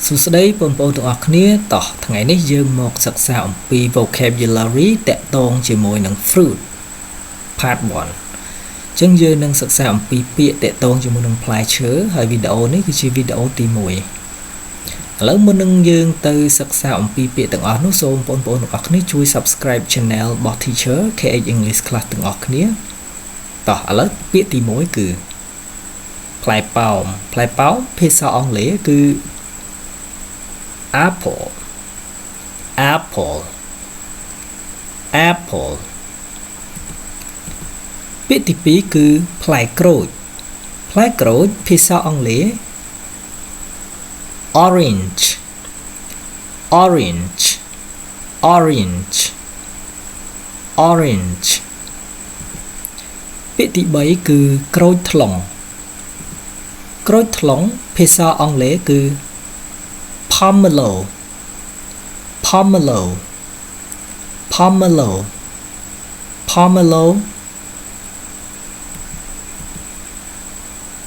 សួស្តីបងប្អូនទាំងអស់គ្នាតោះថ្ងៃនេះយើងមកសិក្សាអំពី vocabulary តាក់ទងជាមួយនឹង fruit part 1 អញ្ចឹងយើងនឹងសិក្សាអំពីពាក្យតាក់ទងជាមួយនឹងផ្លែឈើហើយវីដេអូនេះគឺជាវីដេអូទី1ឥឡូវមុននឹងយើងទៅសិក្សាអំពីពាក្យទាំងអស់នោះសូមបងប្អូនទាំងអស់គ្នាជួយ subscribe channel របស់ Teacher KH English Class ទាំងអស់គ្នាតោះឥឡូវពាក្យទី1គឺផ្លែប៉ោមភាសាអង់គ្លេសគឺ apple ពាក្យទី2គឺផ្លែក្រូចភាសាអង់គ្លេស orange ពាក្យទី3គឺក្រូចថ្លុងភាសាអង់គ្លេសគឺ pomelo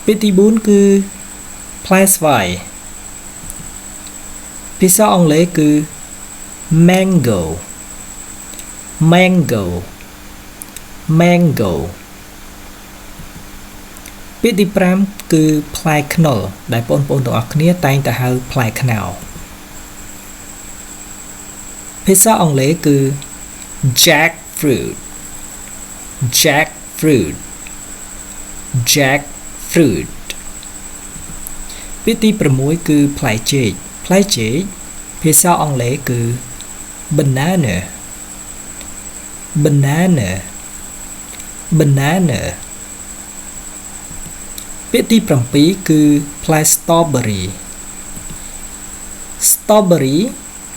ពាក្យទី4គឺផ្លែស្វាយភាសាអង់គ្លេសគឺ mango ពាក្យទី5គឺផ្លែខ្នុរដែលបងប្អូនទាំងអស់គ្នាតែងតែហៅផ្លែខ្នុរភាសាអង់គ្លេសគឺ jackfruit ពាក្យទី6គឺផ្លែចេកភាសាអង់គ្លេសគឺ banana ពាក្យទី7គឺផ្លែ strawberry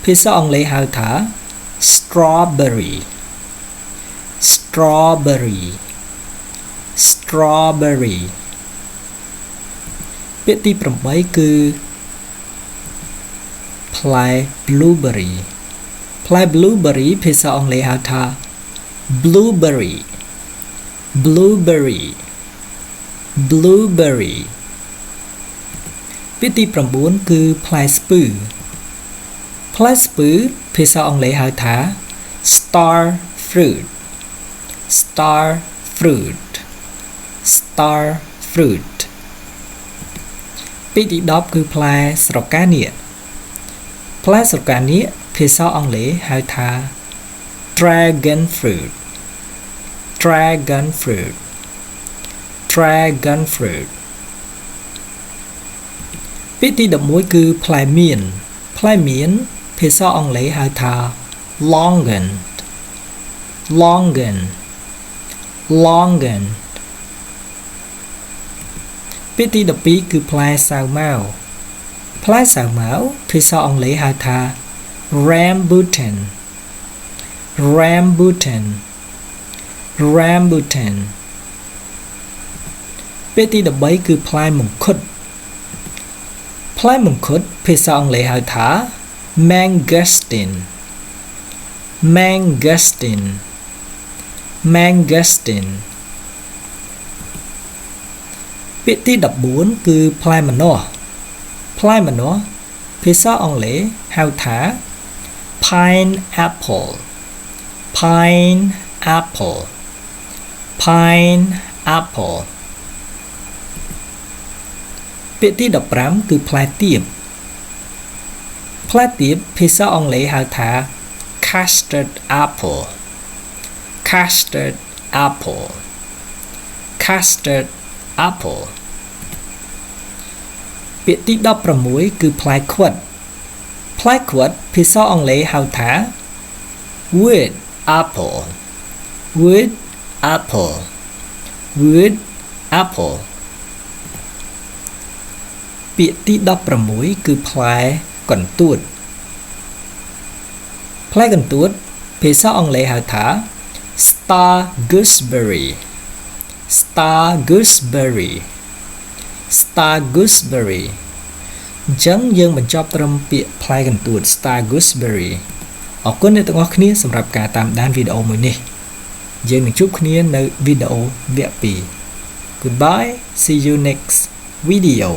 ភាសាអង់គ្លេសហៅថា strawberry ពាក្យទី8គឺផ្លែ blueberry ភាសាអង់គ្លេសហៅថា blueberry ពាក្យទី9គឺផ្លែស្ពឺភាសាអង់គ្លេសហៅថា star fruit ពាក្យទី10គឺផ្លែស្រកានាគភាសាអង់គ្លេសហៅថា dragon fruit ពាក្យទី11គឺផ្លែមៀនភាសាអង់គ្លេសហៅថា longan ពាក្យទី12គឺផ្លែសាវម៉ាវភាសាអង់គ្លេសហៅថា rambutan ពាក្យទី13គឺផ្លែមង្ឃុតភាសាអង់គ្លេសហៅថា mangosteen ពាក្យទី14គឺផ្លែម្នាស់ភាសាអង់គ្លេសហៅថា pineapple ពាក្យទី15គឺផ្លែទៀបភាសាអង់គ្លេសហៅថា custard apple ពាក្យទី16គឺផ្លែខ្វិតភាសាអង់គ្លេសហៅថា wood apple ពាក្យទី16គឺផ្លែកន្ទួតភាសាអង់គ្លេសហៅថា star gooseberry អញ្ចឹងយើងបញ្ចប់ត្រឹមពាក្យផ្លែកន្ទួត star gooseberry អរគុណអ្នកទាំងអស់គ្នាសម្រាប់ការតាមដានវីដេអូមួយនេះយើងនឹងជួបគ្នានៅវីដេអូវគ្គ 2 Goodbye see you next video